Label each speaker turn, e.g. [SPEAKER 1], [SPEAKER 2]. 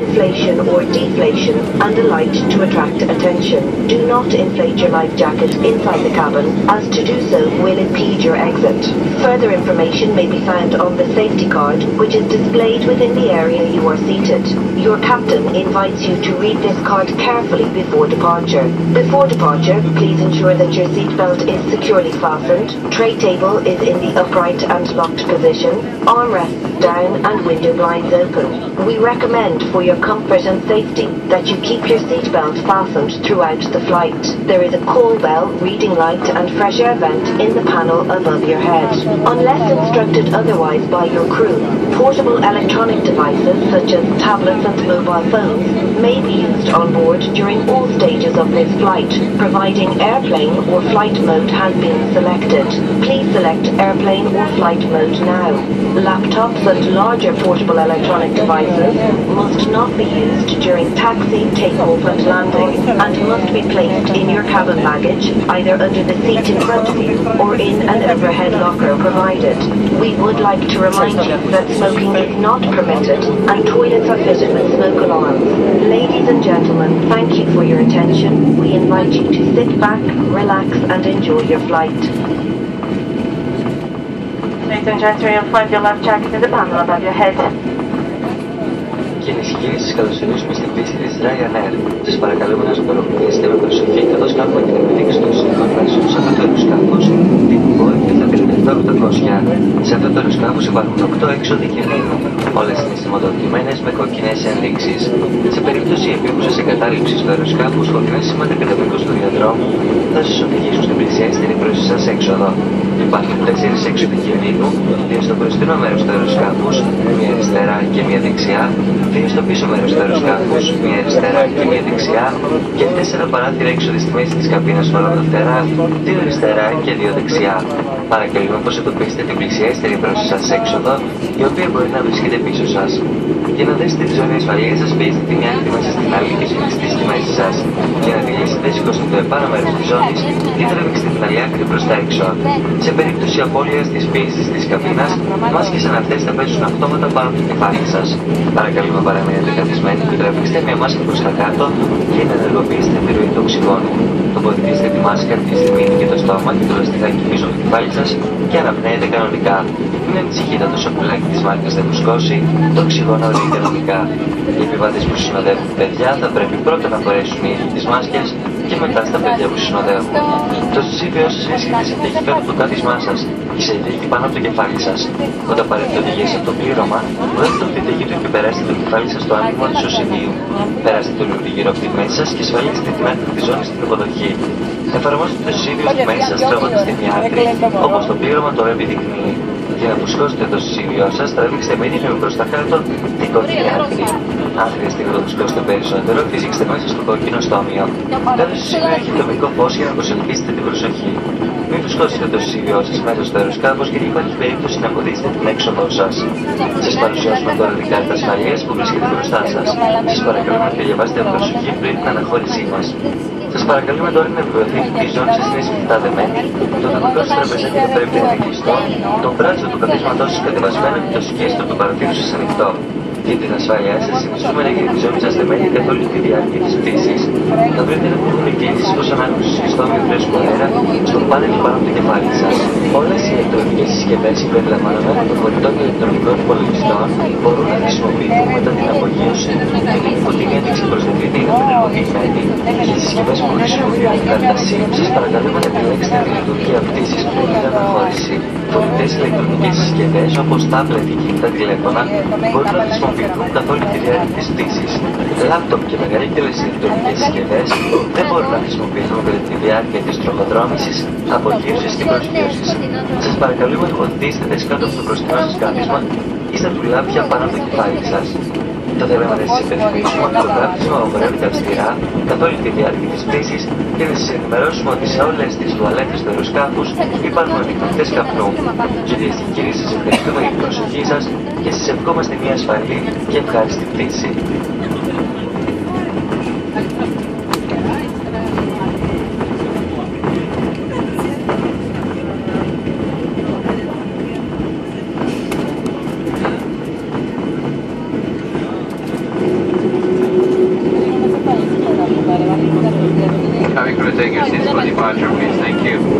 [SPEAKER 1] inflation or deflation and a light to attract attention. Do not inflate your life jacket inside the cabin, as to do so will impede your exit. Further information may be found on the safety card, which is displayed within the area you are seated. Your captain invites you to read this card carefully before departure. Before departure, please ensure that your seatbelt is securely fastened, tray table is in the upright and locked position, armrests down and window blinds open. We recommend for your comfort and safety that you keep your seatbelt fastened throughout the flight. There is a call bell, reading light and fresh air vent in the panel above your head. Unless instructed otherwise by your crew, portable electronic devices such as tablets and mobile phones may be used on board during all stages of this flight, providing airplane or flight mode has been selected. Please select airplane or flight mode now. Laptops and larger portable electronic devices must not be used during taxi, takeoff and landing, and must be placed in your cabin baggage, either under the seat in front of you or in an overhead locker provided. We would like to remind you that smoking is not permitted and toilets are fitted with smoke alarms. Ladies and gentlemen, thank you for your attention. We invite you to sit back, relax and enjoy your flight. Ladies and gentlemen, you'll find your life jacket in the panel above your head.
[SPEAKER 2] Κυρίες και κύριοι, σας καλωσορίζουμε στην πίστη της Ryanair. Σας παρακαλούμε να παρακολουθήσετε με προσοχή καθώς κάνουμε την επιδείξη των συνθήκων μέσω σε αυτό το αεροσκάφος τύπου Boeing 737-800. Σε αυτό το αεροσκάφος υπάρχουν 8 έξοδοι κινδύνου. Όλες είναι σηματοδοτημένες με κόκκινες ενδείξεις. Σε περίπτωση επίγουσας εγκατάλειψης του αεροσκάφους, κόκκινα σήματα κατά μήκος του διαδρόμου θα σας οδηγήσουν στην πλησιέστερη προς εσάς έξοδο. Υπάρχουν 4 έξοδοι κινδύνου, 2 στο μπροστινό μέρος του αεροσκάφους, μία αριστερά και μία δεξιά, 2 στο πίσω μέρος του αεροσκάφους, μία αριστερά και μία δεξιά και 4 παράθυρα έξοδοι στη μέση της καμπίνας όλα τα φτερά, 2 αριστερά και 2 δεξιά. Παρακαλούμε πως εντοπίσετε την πλησιέστερη προς εσάς έξοδο, η οποία μπορεί να βρίσκεται πίσω σας. Για να δέσετε τη ζώνη ασφαλείας σας, πιέζετε τη μια άκρη μέσα στην άλλη και σφυριστεί στη μέση σας. Για να τηρήσετε, σηκώστε το επάνω μέρος της ζώνης και τραβήξτε την άλλη άκρη προς τα έξω. Σε περίπτωση απώλειας της πίεσης της καμπίνας, μάσκες σαν αυτές θα πέσουν αυτόματα πάνω από το κεφάλι σας. Παρακαλούμε παραμείνετε καθισμένοι και τραβήξτε μια μάσκα προς τα κάτω για να ενεργοποιήσετε τη ροή του οξυγόνου. Τοποθετήστε τη μάσκα τη μύτη και το στόμα και το λαστιχάκι πίσω από το κεφάλι σας και αναπνέετε κανονικά. Μην ανησυχείτε, το σοκουλάκι της μάσκας θα φουσκώσει, το οξυγόνο ορίζει κανονικά. Οι επιβάτες που συνοδεύουν παιδιά θα πρέπει πρώτα να φορέσουν οι ίδιοι τις μάσκες και μετά στα παιδιά που συνοδεύουν. Το συσίβιο σας βρίσκεται σε τύχη κάτω από το κάθισμά σας και σε τύχη πάνω από το κεφάλι σας. Όταν πάρετε οδηγίες από το πλήρωμα, βγάλετε από την τύχη του και περάστε το κεφάλι σας στο άνοιγμα του σωσιδίου. Περάστε το λουρί γύρω από τη μέση σας και ασφαλίστε την άκρη της ζώνης στην υποδοχή. Εφαρμόστε το συσίβιο στη μέση σας τραβώντας τη μια άκρη, όπως το πλήρωμα τώρα επιδεικνύει. Για να φουσκώσετε το συσίβιο σας, τραβήξτε με δύναμη προς τα κάτω την κόκκινη άκρη. Αν χρειαστεί να το φουσκώσετε περισσότερο, φυσήξτε μέσα στο κόκκινο στόμιο. Κάθε συσίβιο έχει ατομικό φως για να προσελκύσετε την προσοχή. Μην φουσκώσετε το συσίβιό σας μέσα στο αεροσκάφος γιατί υπάρχει περίπτωση να αποδείξετε την έξοδό σας. Σας παρουσιάσουμε τώρα την κάρτα ασφαλείας που βρίσκεται μπροστά σας. Σας παρακαλούμε να διαβάσετε με προσοχή πριν την αναχώρησή μας. Σας παρακαλούμε τώρα να επιβεβαιωθείτε ότι η ζώνη σας είναι σφιχτά δεμένη, το δυτικό σας τραπεζάκι θα πρέπει να είναι κλειστό, το μπράτσο του καθίσματός σας κατεβασμένο και το σκίαστρο του παραθύρου σας ανοιχτό. Για την ασφάλειά σας, συνιστούμε να γίνει τη ζώνη σας δεμένη καθ' όλη τη διάρκεια της πτήσης. Θα βρείτε να μπορούν οι κλήσεις ως ανάγνωση και στόμιο φρέσκου αέρα στο πάνελ πάνω από το κεφάλι σας. Όλες οι ηλεκτρονικές συσκευές συμπεριλαμβανομένων των φορητών ηλεκτρονικών υπολογιστών μπορούν να χρησιμοποιηθούν μετά την απογείωση και την φωτεινή ένδειξη προσδοκείται είναι απενεργοποιημένη. Για τις συσκευές που χρησιμοποιούν την κάρτα SIM, σας παρακαλούμε να επιλέξετε τη λειτουργία πτήσης πριν την αναχώρηση. Φορητές ηλεκτρονικές συσκευές όπως τάμπλετ ή κινητά τηλέφωνα μπορούν να χρησιμοποιηθούν καθ' όλη τη διάρκεια της πτήσης. Λάπτοπ και μεγαλύτερες ηλεκτρονικές συσκευές δεν μπορούν να χρησιμοποιηθούν κατά τη διάρκεια της τροχοδρόμησης, απογείωσης και προσγείωσης. Σας παρακαλούμε να τοποθετήσετε κάτω από το μπροστινό σας κάθισμα ή στα τουλάπια πάνω από το κεφάλι σας. Θα θέλαμε να σας υπενθυμίσουμε ότι το κάθισμα απαγορεύεται αυστηρά καθ' όλη τη διάρκεια της πτήσης και να σας ενημερώσουμε ότι σε όλες τις τουαλέτες του αεροσκάφους υπάρχουν ανοιχτές καπνού. Κυρίες και κύριοι, σας ευχαριστούμε για την προσοχή σας και σας ευχόμαστε μια ασφαλή και ευχάριστη πτήση.
[SPEAKER 3] Take your seats for departure, please. Thank you.